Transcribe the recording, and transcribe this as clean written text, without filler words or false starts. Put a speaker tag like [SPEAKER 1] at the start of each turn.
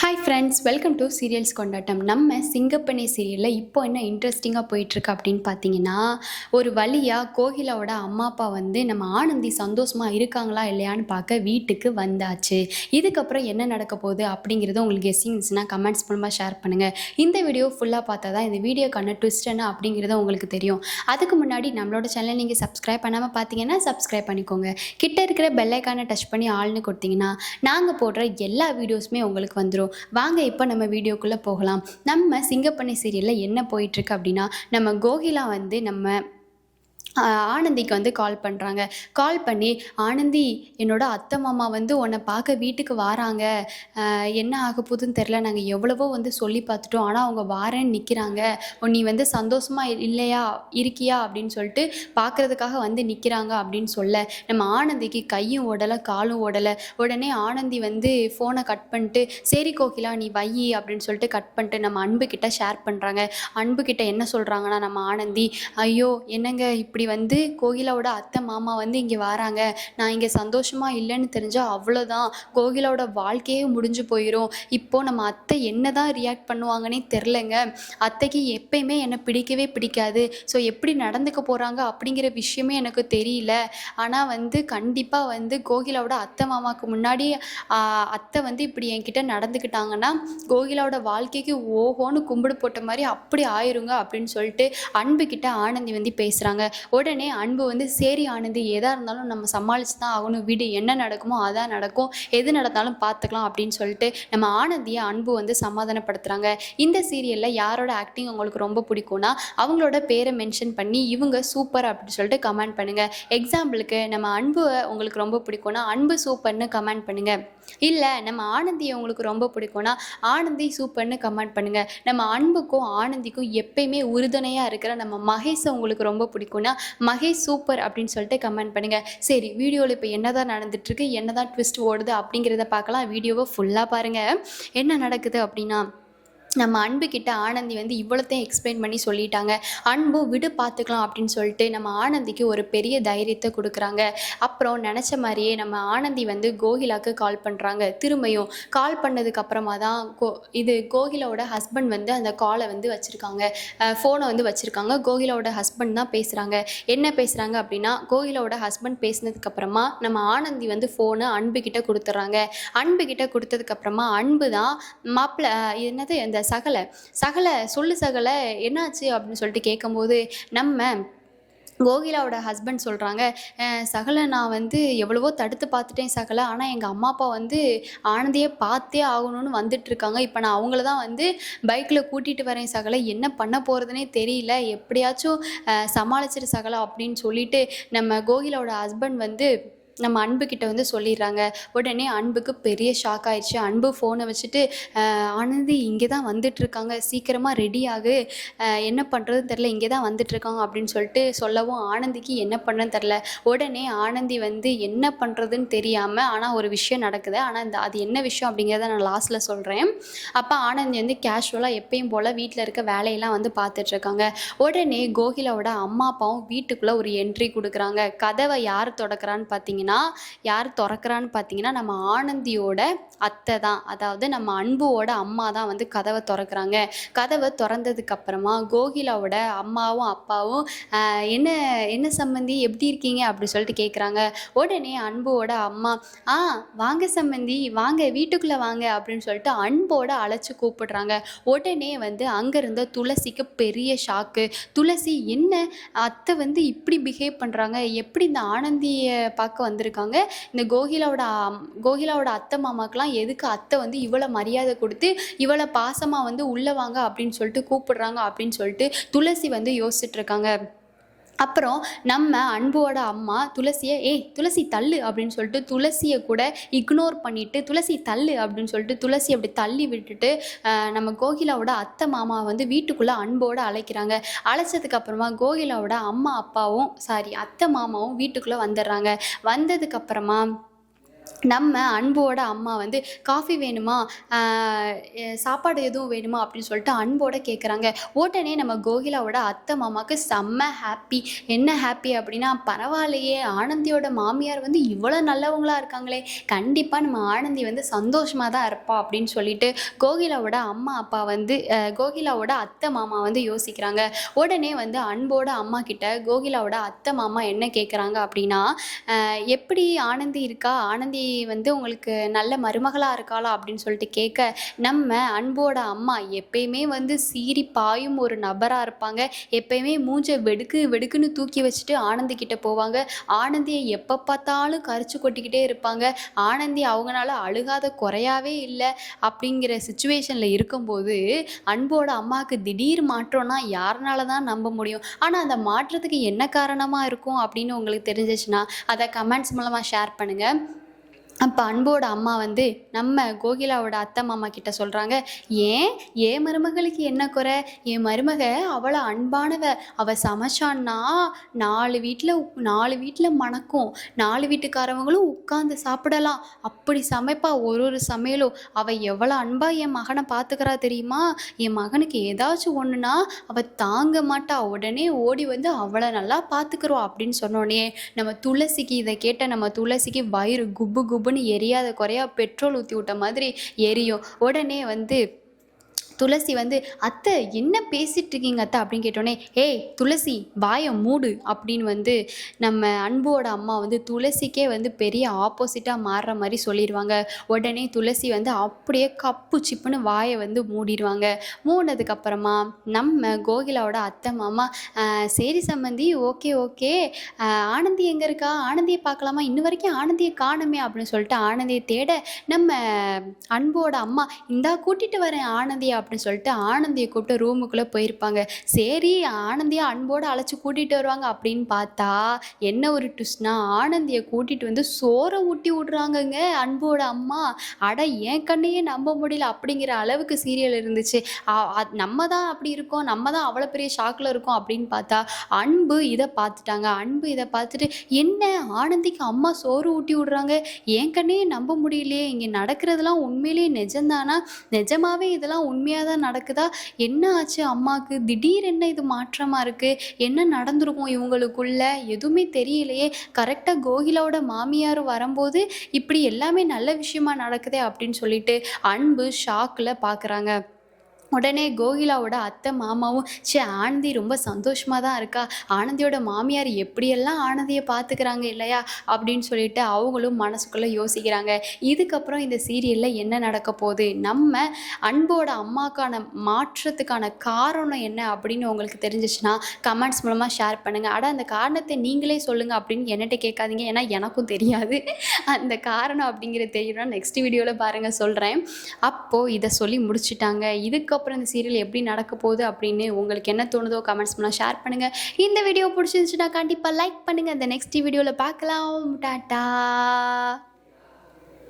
[SPEAKER 1] Hi friends, welcome to serials கொண்டாட்டம். நம்ம சிங்கப்பெண்ணை சீரியலில் இப்போ என்ன இன்ட்ரெஸ்டிங்காக போயிட்டுருக்கு அப்படின்னு பார்த்தீங்கன்னா, ஒரு வழியாக கோகிலாவோட அம்மா அப்பா வந்து நம்ம ஆனந்தி சந்தோஷமாக இருக்காங்களா இல்லையான்னு பார்க்க வீட்டுக்கு வந்தாச்சு. இதுக்கப்புறம் என்ன நடக்க போகுது அப்படிங்கிறத உங்களுக்கு கெஸ்ஸிங் இருந்துச்சுன்னா கமெண்ட்ஸ் மூலமாக ஷேர் பண்ணுங்கள். இந்த வீடியோ ஃபுல்லாக பார்த்தா தான் இந்த வீடியோக்கான ட்விஸ்ட் என்ன அப்படிங்கிறத உங்களுக்கு தெரியும். அதுக்கு முன்னாடி நம்மளோட சேனலை நீங்கள் சப்ஸ்கிரைப் பண்ணாமல் பார்த்தீங்கன்னா சப்ஸ்கிரைப் பண்ணிக்கோங்க. கிட்ட இருக்கிற பெல் ஐக்கானை டச் பண்ணி ஆள்னு கொடுத்தீங்கன்னா நாங்கள் போடுற எல்லா வீடியோஸுமே உங்களுக்கு வந்துடும். வாங்க இப்போ நம்ம வீடியோக்குள்ளே போகலாம். நம்ம சிங்கப்பெண்ணை சீரியலில் என்ன போயிட்டுருக்கு அப்படின்னா, நம்ம கோகிலா வந்து நம்ம ஆனந்திக்கு வந்து கால் பண்ணுறாங்க. கால் பண்ணி, ஆனந்தி, என்னோட அத்தை மாமா வந்து உன்னை பார்க்க வீட்டுக்கு வாராங்க, என்ன ஆக போகுதுன்னு தெரில, நாங்கள் எவ்வளவோ வந்து சொல்லி பார்த்துட்டோம், ஆனால் அவங்க வாரேன்னு நிற்கிறாங்க, நீ வந்து சந்தோஷமாக இல்லையா இருக்கியா அப்படின்னு சொல்லிட்டு பார்க்குறதுக்காக வந்து நிற்கிறாங்க அப்படின்னு சொல்ல, நம்ம ஆனந்திக்கு கையும் ஓடலை காலும் ஓடலை. உடனே ஆனந்தி வந்து ஃபோனை கட் பண்ணிட்டு, சரி கோகிலா நீ வை அப்படின்னு சொல்லிட்டு கட் பண்ணிட்டு நம்ம அன்புக்கிட்ட ஷேர் பண்ணுறாங்க. அன்புக்கிட்ட என்ன சொல்கிறாங்கன்னா நம்ம ஆனந்தி, ஐயோ என்னங்க இப்படி வந்து கோகிலாவோட அத்தை மாமா வந்து இங்கே வராங்க, நான் இங்கே சந்தோஷமாக இல்லைன்னு தெரிஞ்சால் அவ்வளோதான், கோகிலாவோட வாழ்க்கையே முடிஞ்சு போயிடும். இப்போது நம்ம அத்தை என்ன தான் ரியாக்ட் பண்ணுவாங்கன்னே தெரிலங்க. அத்தைக்கு எப்பயுமே என்னை பிடிக்கவே பிடிக்காது. ஸோ எப்படி நடந்துக்க போகிறாங்க அப்படிங்கிற விஷயமே எனக்கு தெரியல. ஆனால் வந்து கண்டிப்பாக வந்து கோகிலாவோட அத்தை மாமாவுக்கு முன்னாடி அத்தை வந்து இப்படி என்கிட்ட நடந்துக்கிட்டாங்கன்னா கோகிலாவோட வாழ்க்கைக்கு ஓஹோன்னு கும்பிடு போட்ட மாதிரி அப்படி ஆயிருங்க அப்படின்னு சொல்லிட்டு அன்புக்கிட்ட ஆனந்தி வந்து பேசுகிறாங்க. உடனே அன்பு வந்து, சரி ஆனந்தி, எதாக இருந்தாலும் நம்ம சமாளித்து தான் ஆகணும், வீடு என்ன நடக்குமோ அதான் நடக்கும், எது நடந்தாலும் பார்த்துக்கலாம் அப்படின்னு சொல்லிட்டு நம்ம ஆனந்தியை அன்பு வந்து சமாதானப்படுத்துகிறாங்க. இந்த சீரியலில் யாரோட ஆக்டிங் உங்களுக்கு ரொம்ப பிடிக்கும்னா அவங்களோட பேரை மென்ஷன் பண்ணி இவங்க சூப்பர் அப்படின்னு சொல்லிட்டு கமெண்ட் பண்ணுங்கள். எக்ஸாம்பிளுக்கு நம்ம அன்பு உங்களுக்கு ரொம்ப பிடிக்கும்னா அன்பு சூப்பர்னு கமெண்ட் பண்ணுங்கள். இல்லை நம்ம ஆனந்தியை உங்களுக்கு ரொம்ப பிடிக்கும்னா ஆனந்தி சூப்பர்னு கமெண்ட் பண்ணுங்கள். நம்ம அன்புக்கும் ஆனந்திக்கும் எப்பயுமே உறுதுணையாக இருக்கிற நம்ம மகேஷை உங்களுக்கு ரொம்ப பிடிக்கும்னா மகேஷ் சூப்பர் அப்படின்னு சொல்லிட்டு கமெண்ட் பண்ணுங்கள். சரி, வீடியோவில் இப்போ என்ன தான் நடந்துட்டுருக்கு, என்ன தான் ட்விஸ்ட் ஓடுது அப்படிங்கிறத பார்க்கலாம். வீடியோவை ஃபுல்லாக பாருங்கள். என்ன நடக்குது அப்படின்னா, நம்ம அன்புக்கிட்ட ஆனந்தி வந்து இவ்வளோத்தையும் எக்ஸ்பிளைன் பண்ணி சொல்லிட்டாங்க. அன்பு விடு பார்த்துக்கலாம் அப்படின்னு சொல்லிட்டு நம்ம ஆனந்திக்கு ஒரு பெரிய தைரியத்தை கொடுக்குறாங்க. அப்புறம் நினச்ச மாதிரியே நம்ம ஆனந்தி வந்து கோகிலாவுக்கு கால் பண்ணுறாங்க. திரும்பியும் கால் பண்ணதுக்கப்புறமா தான் கோகிலாவோட ஹஸ்பண்ட் வந்து அந்த காலை வந்து வச்சுருக்காங்க, ஃபோனை வந்து வச்சுருக்காங்க. கோகிலாவோட ஹஸ்பண்ட் தான் பேசுகிறாங்க. என்ன பேசுகிறாங்க அப்படின்னா, கோகிலாவோட ஹஸ்பண்ட் பேசினதுக்கப்புறமா நம்ம ஆனந்தி வந்து ஃபோனை அன்புக்கிட்ட கொடுத்துட்றாங்க. அன்புக்கிட்ட கொடுத்ததுக்கப்புறமா அன்பு தான், மாப்பிள்ளை என்னது இந்த சகலை சொல்லு சகலை என்னாச்சு அப்படின்னு சொல்லிட்டு கேட்கும்போது நம்ம கோகிலாவோட ஹஸ்பண்ட் சொல்கிறாங்க, சகலை நான் வந்து எவ்வளவோ தடுத்து பார்த்துட்டேன் சகலை, ஆனால் எங்கள் அம்மா அப்பா வந்து ஆனந்தியை பார்த்தே ஆகணும்னு வந்துட்டுருக்காங்க. இப்போ நான் அவங்கள தான் வந்து பைக்கில் கூட்டிகிட்டு வரேன் சகலை, என்ன பண்ண போகிறதுனே தெரியல, எப்படியாச்சும் சமாளிச்சிரு சகலை அப்படின்னு சொல்லிட்டு நம்ம கோகிலாவோட ஹஸ்பண்ட் வந்து நம்ம அன்புக்கிட்ட வந்து சொல்லிடுறாங்க. உடனே அன்புக்கு பெரிய ஷாக் ஆயிடுச்சு. அன்பு ஃபோனை வச்சுட்டு, ஆனந்தி இங்கே தான் வந்துட்டுருக்காங்க, சீக்கிரமாக ரெடி ஆகு, என்ன பண்ணுறதுன்னு தெரில, இங்கே தான் வந்துட்டுருக்காங்க அப்படின்னு சொல்லிட்டு சொல்லவும் ஆனந்திக்கு என்ன பண்ணுறதுன்னு தெரில. உடனே ஆனந்தி வந்து என்ன பண்ணுறதுன்னு தெரியாமல், ஆனால் ஒரு விஷயம் நடக்குது, ஆனால் அது என்ன விஷயம் அப்படிங்கிறத நான் லாஸ்ட்டில் சொல்கிறேன். அப்போ ஆனந்தி வந்து கேஷுவலாக எப்பயும் போல் வீட்டில் இருக்க வேலையெல்லாம் வந்து பார்த்துட்ருக்காங்க. உடனே கோகிலாவோட அம்மா அப்பாவும் வீட்டுக்குள்ளே ஒரு என்ட்ரி கொடுக்குறாங்க. கதவை யார் திறக்கிறான்னு பார்த்தீங்கன்னா நம்ம ஆனந்தியோட அத்தை தான், அதாவது நம்ம அன்புவோட அம்மா தான் வந்து கதவை திறக்கிறாங்க. கதவை திறந்ததுக்கப்புறமா கோகிலாவோட அம்மாவும் அப்பாவும் என்ன என்ன சம்மந்தி எப்படி இருக்கீங்க அப்படி சொல்லிட்டு கேட்குறாங்க. உடனே அன்புவோட அம்மா, வாங்க சம்மந்தி வாங்க வீட்டுக்குள்ளே வாங்க அப்படின்னு சொல்லிட்டு அன்போட அழைச்சி கூப்பிடுறாங்க. உடனே வந்து அங்கே இருந்த துளசிக்கு பெரிய ஷாக்கு. துளசி, என்ன அத்தை வந்து இப்படி பிஹேவ் பண்ணுறாங்க, எப்படி இந்த ஆனந்தியை பார்க்க வந்திருக்காங்க, இந்த கோகிலாவோட அத்தை மாமாக்கெலாம் எதுக்கு அத்தை வந்து இவ்வளோ மரியாதை கொடுத்து இவ்வளோ பாசமாக வந்து உள்ளே வாங்க அப்படின்னு சொல்லிட்டு கூப்பிடுறாங்க அப்படின்னு சொல்லிட்டு துளசி வந்து யோசிச்சுட்டு இருக்காங்க. அப்புறம் நம்ம அன்போட அம்மா துளசியை, துளசி தள்ளு அப்படின்னு சொல்லிட்டு துளசியை கூட இக்னோர் பண்ணிவிட்டு, துளசி தள்ளு அப்படின்னு சொல்லிட்டு துளசி அப்படி தள்ளி விட்டுட்டு நம்ம கோகிலாவோட அத்தை மாமா வந்து வீட்டுக்குள்ளே அன்போடு அழைக்கிறாங்க. அழைச்சதுக்கப்புறமா கோகிலாவோட அத்தை மாமாவும் வீட்டுக்குள்ளே வந்துடுறாங்க. வந்ததுக்கப்புறமா நம்ம அன்போட அம்மா வந்து காஃபி வேணுமா, சாப்பாடு எதுவும் வேணுமா அப்படின்னு சொல்லிட்டு அன்போட கேட்குறாங்க. உடனே நம்ம கோகிலாவோட அத்தை மாமாவுக்கு செம்ம ஹாப்பி. என்ன ஹாப்பி அப்படின்னா, பரவாயில்லையே ஆனந்தியோட மாமியார் வந்து இவ்வளோ நல்லவங்களா இருக்காங்களே, கண்டிப்பாக நம்ம ஆனந்தி வந்து சந்தோஷமாக தான் இருப்பா அப்படின்னு சொல்லிட்டு கோகிலாவோட அம்மா அப்பா வந்து கோகிலாவோட அத்தை மாமா வந்து யோசிக்கிறாங்க. உடனே வந்து அன்போட அம்மா கிட்ட கோகிலாவோட அத்தை மாமா என்ன கேட்குறாங்க அப்படின்னா, எப்படி ஆனந்தி இருக்கா, ஆனந்தி வந்து உங்களுக்கு நல்ல மருமகளா இருக்காளா அப்படின்னு சொல்லிட்டு கேட்க, நம்ம அன்போட அம்மா எப்பயுமே வந்து சீறி பாயும் ஒரு நபரா இருப்பாங்க. எப்பயுமே மூஞ்ச வெடுக்கு வெடுக்குன்னு தூக்கி வச்சுட்டு ஆனந்தி கிட்ட போவாங்க. ஆனந்திய எப்ப பார்த்தாலும் கரிச்சு கொட்டிக்கிட்டே இருப்பாங்க. ஆனந்தி அவங்கனால அழுகாத குறையாவே இல்ல. அப்படிங்கிற சிச்சுவேஷன்ல இருக்கும்போது அன்போட அம்மாவுக்கு திடீர் மாற்றம்னா யாருனால தான் நம்ப முடியும்? ஆனா அந்த மாற்றத்துக்கு என்ன காரணமா இருக்கும் அப்படின்னு உங்களுக்கு தெரிஞ்சுச்சுன்னா அத கமெண்ட்ஸ் மூலமா ஷேர் பண்ணுங்க. அப்போ அன்போட அம்மா வந்து நம்ம கோகிலாவோட அத்தை மாமா கிட்ட சொல்கிறாங்க, ஏன் என் மருமகளுக்கு என்ன குறை, என் மருமக அவ்வளோ அன்பானவ, அவள் சமைச்சான்னா 4 வீட்டில் மணக்கும், 4 வீட்டுக்காரவங்களும் உட்காந்து சாப்பிடலாம், அப்படி சமைப்பா ஒரு ஒரு சமையலும், அவள் எவ்வளோ அன்பா என் மகனை பார்த்துக்கிறா தெரியுமா, என் மகனுக்கு ஏதாச்சும் ஒன்றுனா அவள் தாங்க மாட்டா, உடனே ஓடி வந்து அவளை நல்லா பார்த்துக்குறோம் அப்படின்னு சொன்னோடனே நம்ம துளசிக்கு இதை கேட்ட நம்ம துளசிக்கு வயிறு குப்பு குப்புன்னு எரியாத குறையா பெட்ரோல் ஊற்றி விட்ட மாதிரி எரியும். உடனே வந்து துளசி வந்து அத்தை என்ன பேசிகிட்டு இருக்கீங்க அத்தை அப்படின்னு கேட்டோடனே, ஏய் துளசி வாயை மூடு அப்படின்னு வந்து நம்ம அன்போட அம்மா வந்து துளசிக்கே வந்து பெரிய ஆப்போசிட்டாக மாறுற மாதிரி சொல்லிடுவாங்க. உடனே துளசி வந்து அப்படியே கப்பு சிப்புன்னு வாயை வந்து மூடிடுவாங்க. மூடினதுக்கப்புறமா நம்ம கோகிலாவோட அத்தை மாமா, சரி சம்மந்தி, ஓகே ஓகே, ஆனந்தி எங்கே இருக்கா, ஆனந்தியை பார்க்கலாமா, இன்ன வரைக்கும் ஆனந்தியை காணுமே அப்படின்னு சொல்லிட்டு ஆனந்தியை தேட நம்ம அன்போட அம்மா, இந்தா கூட்டிகிட்டு வரேன் ஆனந்தியை அப்படின்னு சொல்லிட்டு ஆனந்தியை கூப்பிட்டு ரூமுக்குள்ளே போயிருப்பாங்க. சரி ஆனந்தியை அன்போடு அழைச்சி கூட்டிகிட்டு வருவாங்க அப்படின்னு பார்த்தா என்ன ஒரு ட்விஸ்ட்னா, ஆனந்தியை கூட்டிகிட்டு வந்து சோறை ஊட்டி விட்றாங்கங்க அன்போட அம்மா. அட என் கண்ணையே நம்ப முடியல, அப்படிங்கிற அளவுக்கு சீரியல் இருந்துச்சு. நம்ம தான் அப்படி இருக்கோம், நம்ம தான் அவ்வளோ பெரிய ஷாக்கில் இருக்கோம் அப்படின்னு பார்த்தா அன்பு இதை பார்த்துட்டாங்க. அன்பு இதை பார்த்துட்டு, என்ன ஆனந்திக்கு அம்மா சோறு ஊட்டி விட்றாங்க, என் கண்ணையே நம்ப முடியலையே, இங்கே நடக்கிறதுலாம் உண்மையிலேயே நிஜம்தானா, நிஜமாவே இதெல்லாம் உண்மையாக தான் நடக்குதா, என்ன ஆச்சு அம்மாவுக்கு, திடீர் என்ன இது மாற்றமாக இருக்குது, என்ன நடந்திருக்கும் இவங்களுக்குள்ள எதுவுமே தெரியலையே, கரெக்டாக கோகிலாவோட மாமியார் வரும்போது இப்படி எல்லாமே நல்ல விஷயமா நடக்குதே அப்படின்னு சொல்லிட்டு அன்பு ஷாக்கில் பார்க்குறாங்க. உடனே கோகிலாவோட அத்தை மாமாவும், ஆனந்தி ரொம்ப சந்தோஷமாக தான் இருக்கா, ஆனந்தியோட மாமியார் எப்படியெல்லாம் ஆனந்தியை பார்த்துக்கிறாங்க இல்லையா அப்படின்னு சொல்லிட்டு அவங்களும் மனசுக்குள்ளே யோசிக்கிறாங்க. இதுக்கப்புறம் இந்த சீரியலில் என்ன நடக்க போகுது, நம்ம அன்போட அம்மாக்கான மாற்றத்துக்கான காரணம் என்ன அப்படின்னு உங்களுக்கு தெரிஞ்சிச்சுன்னா கமெண்ட்ஸ் மூலமாக ஷேர் பண்ணுங்கள். அந்த காரணத்தை நீங்களே சொல்லுங்கள் அப்படின்னு என்கிட்ட கேட்காதீங்க, ஏன்னா எனக்கும் தெரியாது. அந்த காரணம் அப்படிங்கிறது தெரியணும்னா நெக்ஸ்ட் வீடியோவில் பாருங்கள் சொல்கிறேன். அப்போது இதை சொல்லி முடிச்சுட்டாங்க. இதுக்கப்புறம் இந்த சீரியல் எப்படி நடக்க போகுது அப்படின்னு உங்களுக்கு என்ன தோணுதோ கமெண்ட்ஸ் பண்ணலாம், ஷேர் பண்ணுங்கள். இந்த வீடியோ பிடிச்சிருந்துச்சுன்னா கண்டிப்பாக லைக் பண்ணுங்கள். இந்த நெக்ஸ்ட் வீடியோவில் பார்க்கலாம். டாட்டா.